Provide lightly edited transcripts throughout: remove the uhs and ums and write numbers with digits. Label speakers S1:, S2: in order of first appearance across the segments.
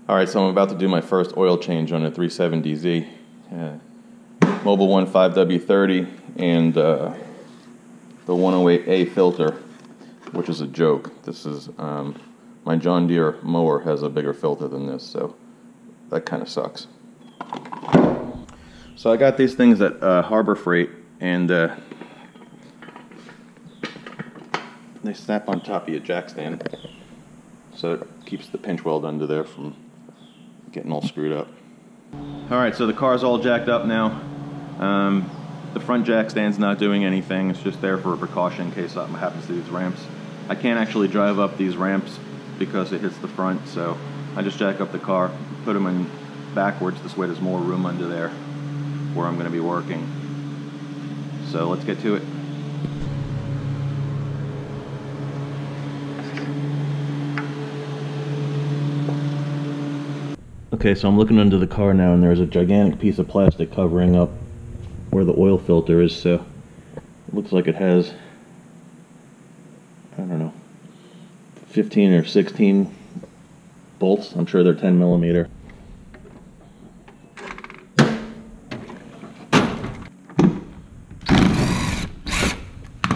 S1: Alright, so I'm about to do my first oil change on a 370Z. Mobil 1 5W30 and the 108A filter, which is a joke. This is, my John Deere mower has a bigger filter than this, so that kind of sucks. So I got these things at Harbor Freight, and they snap on top of your jack stand, so it keeps the pinch weld under there from getting all screwed up. Alright, so the car's all jacked up now. The front jack stand's not doing anything, it's just there for a precaution in case something happens to these ramps. I can't actually drive up these ramps because it hits the front, so I just jack up the car, put them in backwards, this way there's more room under there where I'm going to be working. So let's get to it. Okay, so I'm looking under the car now, and there's a gigantic piece of plastic covering up where the oil filter is, so it looks like it has, I don't know, 15 or 16 bolts. I'm sure they're 10 millimeter.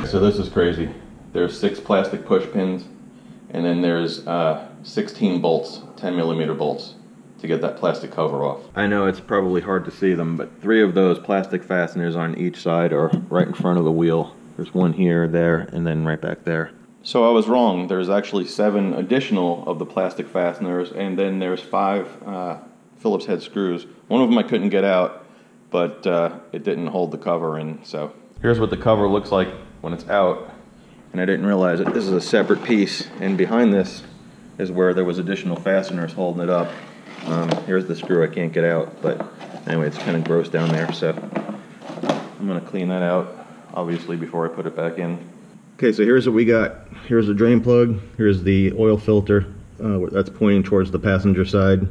S1: So this is crazy. There's 6 plastic push pins, and then there's 16 bolts, 10 millimeter bolts, to get that plastic cover off. I know it's probably hard to see them, but 3 of those plastic fasteners on each side are right in front of the wheel. There's one here, there, and then right back there. So I was wrong. There's actually 7 additional of the plastic fasteners, and then there's 5 Phillips head screws. One of them I couldn't get out, but it didn't hold the cover in. So here's what the cover looks like when it's out, and I didn't realize it. This is a separate piece, and behind this is where there was additional fasteners holding it up. Here's the screw I can't get out, but anyway, it's kind of gross down there, so I'm going to clean that out, obviously, before I put it back in. Okay, so here's what we got. Here's the drain plug, here's the oil filter, that's pointing towards the passenger side.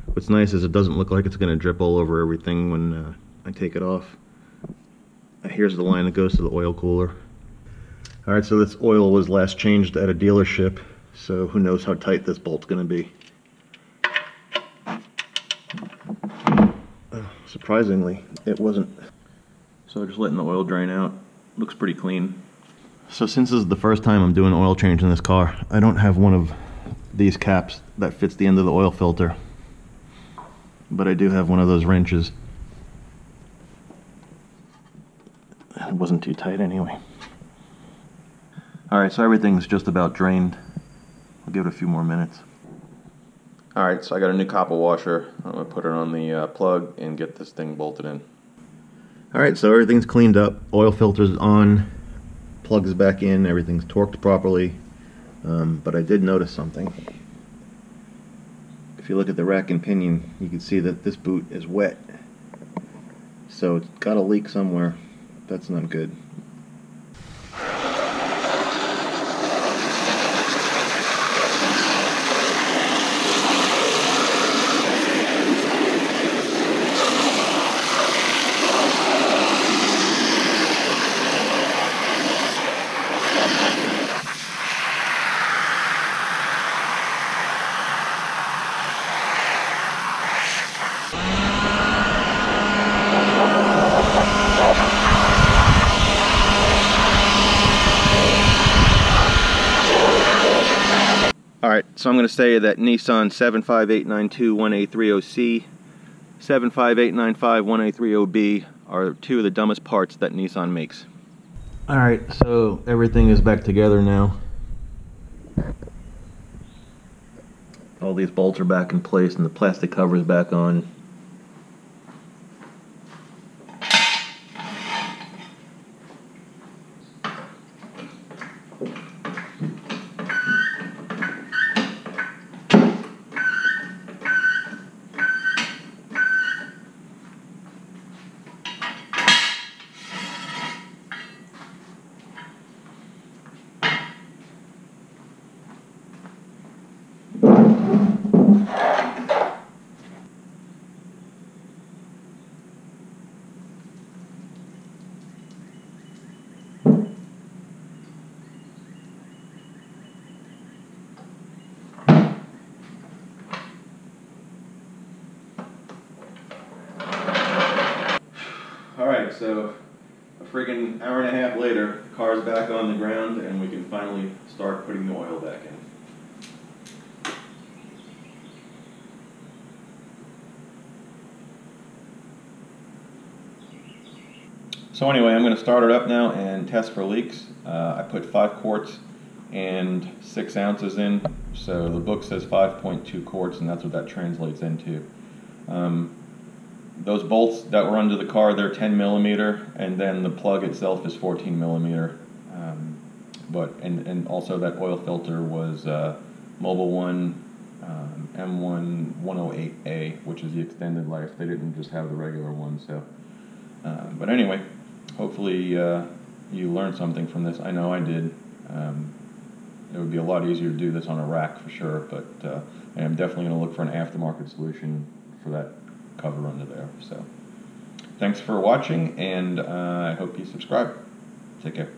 S1: What's nice is it doesn't look like it's going to drip all over everything when I take it off. Here's the line that goes to the oil cooler. Alright, so this oil was last changed at a dealership, so who knows how tight this bolt's going to be. Surprisingly, it wasn't. So just letting the oil drain out. Looks pretty clean. So since this is the first time I'm doing an oil change in this car, I don't have one of these caps that fits the end of the oil filter. But I do have one of those wrenches. It wasn't too tight anyway. Alright, so everything's just about drained. I'll give it a few more minutes. Alright, so I got a new copper washer. I'm going to put it on the plug and get this thing bolted in. Alright, so everything's cleaned up. Oil filter's on. Plug is back in. Everything's torqued properly. But I did notice something. If you look at the rack and pinion, you can see that this boot is wet. So it's got a leak somewhere. That's not good. Alright, so I'm going to say that Nissan 75892-1A30C, 75895-1A30B are 2 of the dumbest parts that Nissan makes. Alright, so everything is back together now. All these bolts are back in place and the plastic cover is back on. so a friggin' hour and a half later, the car's back on the ground and we can finally start putting the oil back in. So anyway, I'm going to start it up now and test for leaks. I put 5 quarts and 6 ounces in, so the book says 5.2 quarts, and that's what that translates into. Those bolts that were under the car, they're 10 millimeter, and then the plug itself is 14 millimeter. And also that oil filter was Mobil 1 M1 108A, which is the extended life. They didn't just have the regular one. So, but anyway, hopefully you learned something from this. I know I did. It would be a lot easier to do this on a rack for sure, but I am definitely going to look for an aftermarket solution for that cover under there. So thanks for watching, and I hope you subscribe. Take care.